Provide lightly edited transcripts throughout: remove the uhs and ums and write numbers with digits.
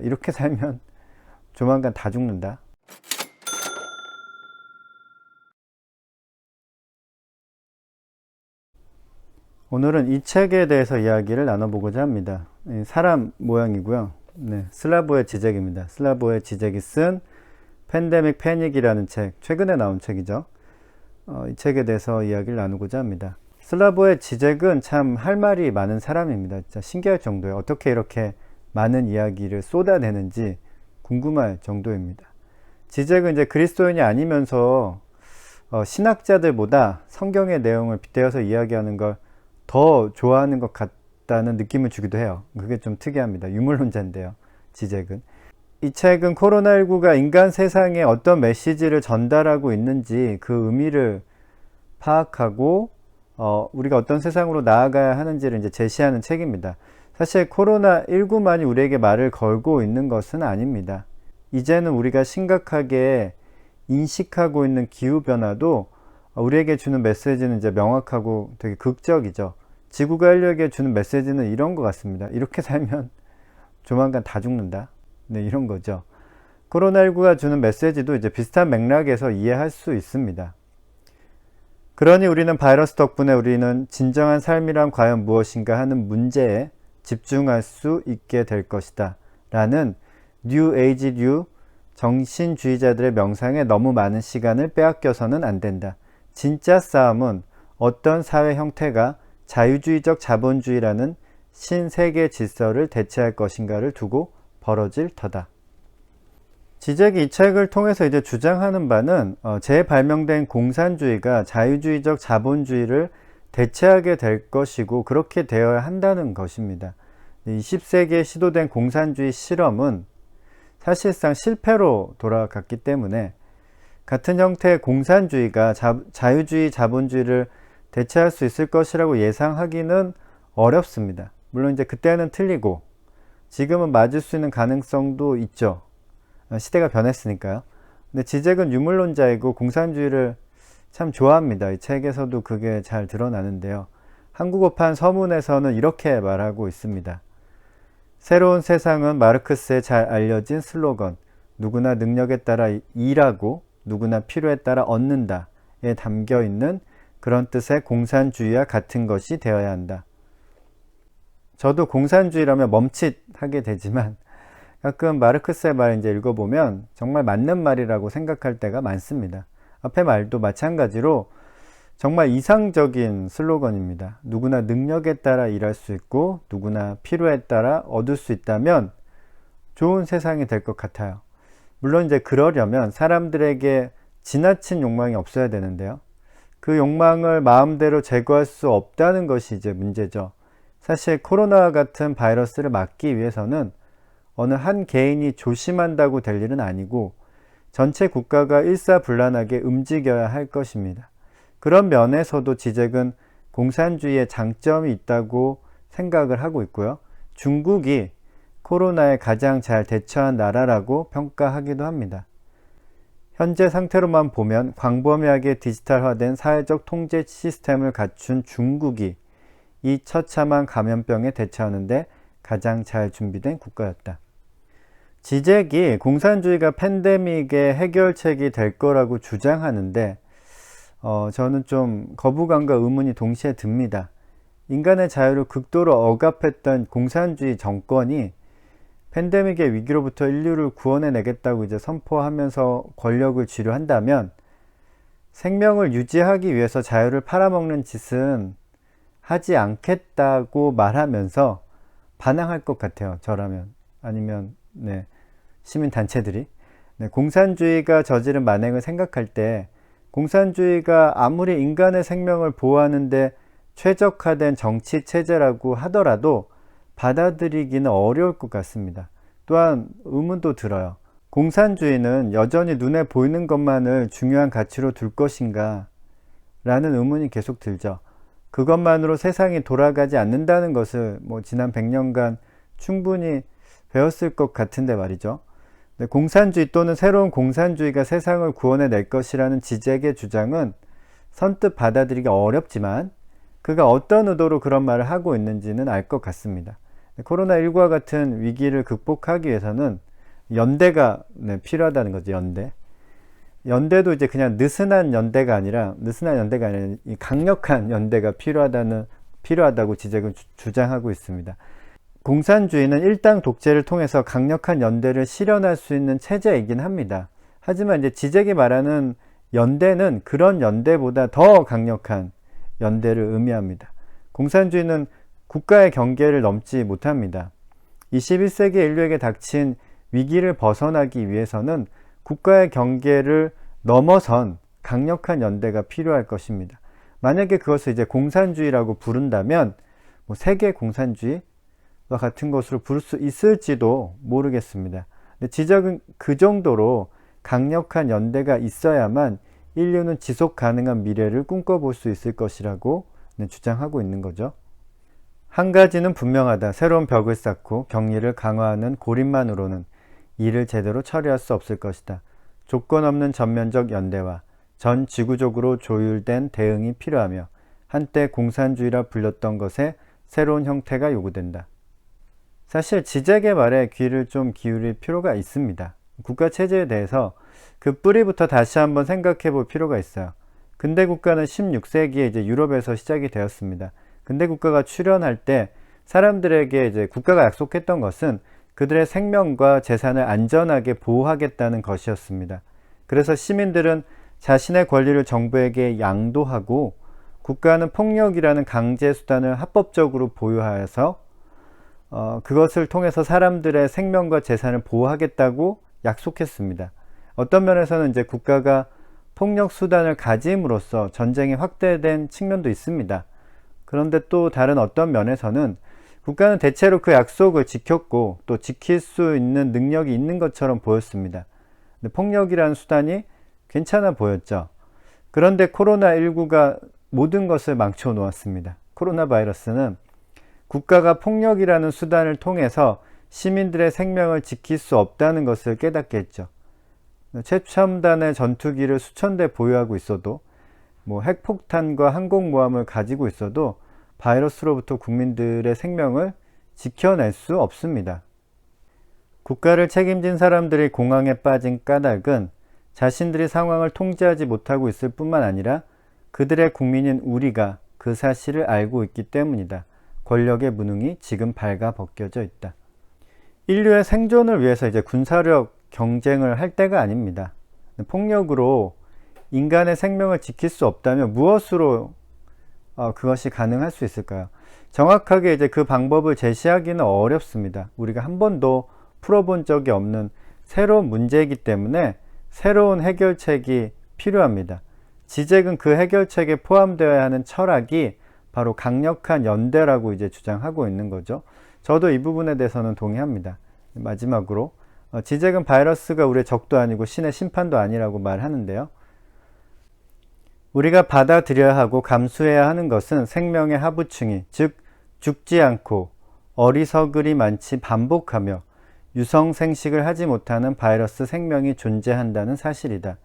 이렇게 살면 조만간 다 죽는다. 오늘은 이 책에 대해서 이야기를 나눠보고자 합니다. 사람 모양이고요. 슬라보의 지제기입니다. 슬라보의 지제기 쓴 팬데믹 패닉이라는 책, 최근에 나온 책이죠. 이 책에 대해서 이야기를 나누고자 합니다. 슬라보의 지젝은 참 할 말이 많은 사람입니다. 진짜 신기할 정도예요. 어떻게 이렇게 많은 이야기를 쏟아내는지 궁금할 정도입니다. 지젝은 이제 그리스도인이 아니면서 신학자들보다 성경의 내용을 빗대어서 이야기하는 걸 더 좋아하는 것 같다는 느낌을 주기도 해요. 그게 좀 특이합니다. 유물론자인데요, 지젝은. 이 책은 코로나19가 인간 세상에 어떤 메시지를 전달하고 있는지 그 의미를 파악하고 우리가 어떤 세상으로 나아가야 하는지를 이제 제시하는 책입니다. 사실 코로나19만이 우리에게 말을 걸고 있는 것은 아닙니다. 이제는 우리가 심각하게 인식하고 있는 기후변화도 우리에게 주는 메시지는 이제 명확하고 되게 극적이죠. 지구가 인류에게 주는 메시지는 이런 것 같습니다. 이렇게 살면 조만간 다 죽는다. 이런 거죠. 코로나19가 주는 메시지도 이제 비슷한 맥락에서 이해할 수 있습니다. 그러니 우리는 바이러스 덕분에 우리는 진정한 삶이란 과연 무엇인가 하는 문제에 집중할 수 있게 될 것이다. 라는 뉴 에이지류 정신주의자들의 명상에 너무 많은 시간을 빼앗겨서는 안 된다. 진짜 싸움은 어떤 사회 형태가 자유주의적 자본주의라는 신세계 질서를 대체할 것인가를 두고 벌어질 터다. 지젝이 이 책을 통해서 이제 주장하는 바는 재발명된 공산주의가 자유주의적 자본주의를 대체하게 될 것이고 그렇게 되어야 한다는 것입니다. 20세기에 시도된 공산주의 실험은 사실상 실패로 돌아갔기 때문에 같은 형태의 공산주의가 자유주의 자본주의를 대체할 수 있을 것이라고 예상하기는 어렵습니다. 물론 이제 그때는 틀리고 지금은 맞을 수 있는 가능성도 있죠. 시대가 변했으니까요. 근데 지젝은 유물론자이고 공산주의를 참 좋아합니다. 이 책에서도 그게 잘 드러나는데요. 한국어판 서문에서는 이렇게 말하고 있습니다. 새로운 세상은 마르크스의 잘 알려진 슬로건 누구나 능력에 따라 일하고 누구나 필요에 따라 얻는다에 담겨있는 그런 뜻의 공산주의와 같은 것이 되어야 한다. 저도 공산주의라면 멈칫하게 되지만 가끔 마르크스의 말 이제 읽어보면 정말 맞는 말이라고 생각할 때가 많습니다. 앞의 말도 마찬가지로 정말 이상적인 슬로건입니다. 누구나 능력에 따라 일할 수 있고 누구나 필요에 따라 얻을 수 있다면 좋은 세상이 될 것 같아요. 물론 이제 그러려면 사람들에게 지나친 욕망이 없어야 되는데요. 그 욕망을 마음대로 제거할 수 없다는 것이 이제 문제죠. 사실 코로나와 같은 바이러스를 막기 위해서는 어느 한 개인이 조심한다고 될 일은 아니고 전체 국가가 일사불란하게 움직여야 할 것입니다. 그런 면에서도 지젝은 공산주의의 장점이 있다고 생각을 하고 있고요. 중국이 코로나에 가장 잘 대처한 나라라고 평가하기도 합니다. 현재 상태로만 보면 광범위하게 디지털화된 사회적 통제 시스템을 갖춘 중국이 이 처참한 감염병에 대처하는데 가장 잘 준비된 국가였다. 지젝이 공산주의가 팬데믹의 해결책이 될 거라고 주장하는데 저는 좀 거부감과 의문이 동시에 듭니다. 인간의 자유를 극도로 억압했던 공산주의 정권이 팬데믹의 위기로부터 인류를 구원해내겠다고 이제 선포하면서 권력을 쥐려한다면 생명을 유지하기 위해서 자유를 팔아먹는 짓은 하지 않겠다고 말하면서 반항할 것 같아요. 저라면. 아니면 시민단체들이. 공산주의가 저지른 만행을 생각할 때 공산주의가 아무리 인간의 생명을 보호하는데 최적화된 정치 체제라고 하더라도 받아들이기는 어려울 것 같습니다. 또한 의문도 들어요. 공산주의는 여전히 눈에 보이는 것만을 중요한 가치로 둘 것인가 라는 의문이 계속 들죠. 그것만으로 세상이 돌아가지 않는다는 것을 지난 100년간 충분히 배웠을 것 같은데 말이죠. 공산주의 또는 새로운 공산주의가 세상을 구원해낼 것이라는 지젝의 주장은 선뜻 받아들이기 어렵지만 그가 어떤 의도로 그런 말을 하고 있는지는 알 것 같습니다. 코로나19와 같은 위기를 극복하기 위해서는 연대가 필요하다는 거죠. 연대도 이제 그냥 느슨한 연대가 아니라 이 강력한 연대가 필요하다고 지적은 주장하고 있습니다. 공산주의는 일당 독재를 통해서 강력한 연대를 실현할 수 있는 체제이긴 합니다. 하지만 이제 지적이 말하는 연대는 그런 연대보다 더 강력한 연대를 의미합니다. 공산주의는 국가의 경계를 넘지 못합니다. 21세기 인류에게 닥친 위기를 벗어나기 위해서는 국가의 경계를 넘어선 강력한 연대가 필요할 것입니다. 만약에 그것을 이제 공산주의라고 부른다면 세계 공산주의와 같은 것으로 부를 수 있을지도 모르겠습니다. 근데 지적은 그 정도로 강력한 연대가 있어야만 인류는 지속 가능한 미래를 꿈꿔볼 수 있을 것이라고 주장하고 있는 거죠. 한 가지는 분명하다. 새로운 벽을 쌓고 격리를 강화하는 고립만으로는 이를 제대로 처리할 수 없을 것이다. 조건 없는 전면적 연대와 전 지구적으로 조율된 대응이 필요하며 한때 공산주의라 불렸던 것의 새로운 형태가 요구된다. 사실 지적의 말에 귀를 좀 기울일 필요가 있습니다. 국가체제에 대해서 그 뿌리부터 다시 한번 생각해 볼 필요가 있어요. 근대 국가는 16세기에 이제 유럽에서 시작이 되었습니다. 근대 국가가 출현할 때 사람들에게 이제 국가가 약속했던 것은 그들의 생명과 재산을 안전하게 보호하겠다는 것이었습니다. 그래서 시민들은 자신의 권리를 정부에게 양도하고 국가는 폭력이라는 강제 수단을 합법적으로 보유하여서 그것을 통해서 사람들의 생명과 재산을 보호하겠다고 약속했습니다. 어떤 면에서는 이제 국가가 폭력 수단을 가짐으로써 전쟁이 확대된 측면도 있습니다. 그런데 또 다른 어떤 면에서는 국가는 대체로 그 약속을 지켰고 또 지킬 수 있는 능력이 있는 것처럼 보였습니다. 근데 폭력이라는 수단이 괜찮아 보였죠. 그런데 코로나19가 모든 것을 망쳐 놓았습니다. 코로나 바이러스는 국가가 폭력이라는 수단을 통해서 시민들의 생명을 지킬 수 없다는 것을 깨닫게 했죠. 최첨단의 전투기를 수천 대 보유하고 있어도 핵폭탄과 항공모함을 가지고 있어도 바이러스로부터 국민들의 생명을 지켜낼 수 없습니다. 국가를 책임진 사람들이 공황에 빠진 까닭은 자신들이 상황을 통제하지 못하고 있을 뿐만 아니라 그들의 국민인 우리가 그 사실을 알고 있기 때문이다. 권력의 무능이 지금 발가벗겨져 있다. 인류의 생존을 위해서 이제 군사력 경쟁을 할 때가 아닙니다. 폭력으로 인간의 생명을 지킬 수 없다면 무엇으로 그것이 가능할 수 있을까요? 정확하게 이제 그 방법을 제시하기는 어렵습니다. 우리가 한 번도 풀어본 적이 없는 새로운 문제이기 때문에 새로운 해결책이 필요합니다. 지적은 그 해결책에 포함되어야 하는 철학이 바로 강력한 연대라고 이제 주장하고 있는 거죠. 저도 이 부분에 대해서는 동의합니다. 마지막으로 지적은 바이러스가 우리의 적도 아니고 신의 심판도 아니라고 말하는데요. 우리가 받아들여야 하고 감수해야 하는 것은 생명의 하부층이, 즉 죽지 않고 어리석을이 많지 반복하며 유성생식을 하지 못하는 바이러스 생명이 존재한다는 사실이다.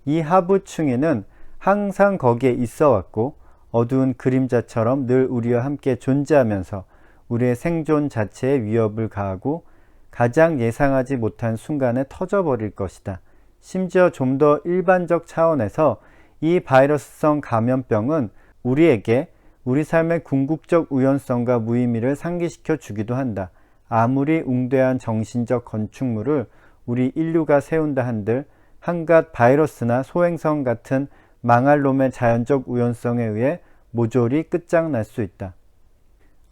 이 하부층위는 항상 거기에 있어 왔고 어두운 그림자처럼 늘 우리와 함께 존재하면서 우리의 생존 자체에 위협을 가하고 가장 예상하지 못한 순간에 터져버릴 것이다. 심지어 좀 더 일반적 차원에서 이 바이러스성 감염병은 우리에게 우리 삶의 궁극적 우연성과 무의미를 상기시켜 주기도 한다. 아무리 웅대한 정신적 건축물을 우리 인류가 세운다 한들 한갓 바이러스나 소행성 같은 망할 놈의 자연적 우연성에 의해 모조리 끝장날 수 있다.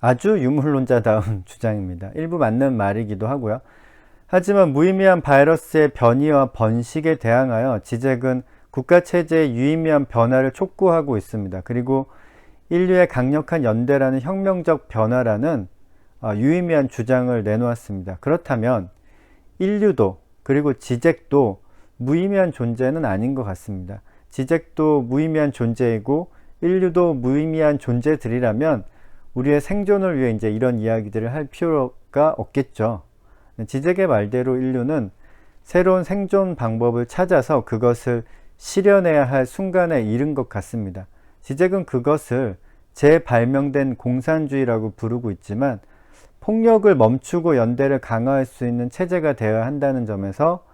아주 유물론자다운 주장입니다. 일부 맞는 말이기도 하고요. 하지만 무의미한 바이러스의 변이와 번식에 대항하여 지적은 국가체제의 유의미한 변화를 촉구하고 있습니다. 그리고 인류의 강력한 연대라는 혁명적 변화라는 유의미한 주장을 내놓았습니다. 그렇다면 인류도 그리고 지적도 무의미한 존재는 아닌 것 같습니다. 지적도 무의미한 존재이고 인류도 무의미한 존재들이라면 우리의 생존을 위해 이제 이런 이야기들을 할 필요가 없겠죠. 지적의 말대로 인류는 새로운 생존 방법을 찾아서 그것을 실현해야 할 순간에 이른 것 같습니다. 지적은 그것을 재발명된 공산주의라고 부르고 있지만 폭력을 멈추고 연대를 강화할 수 있는 체제가 되어야 한다는 점에서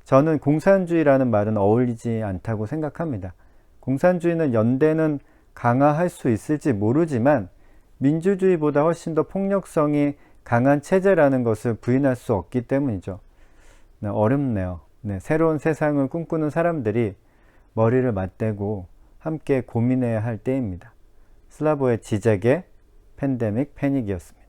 저는 공산주의라는 말은 어울리지 않다고 생각합니다. 공산주의는 연대는 강화할 수 있을지 모르지만 민주주의보다 훨씬 더 폭력성이 강한 체제라는 것을 부인할 수 없기 때문이죠. 네, 어렵네요. 네, 새로운 세상을 꿈꾸는 사람들이 머리를 맞대고 함께 고민해야 할 때입니다. 슬라보의 지적의 팬데믹 패닉이었습니다.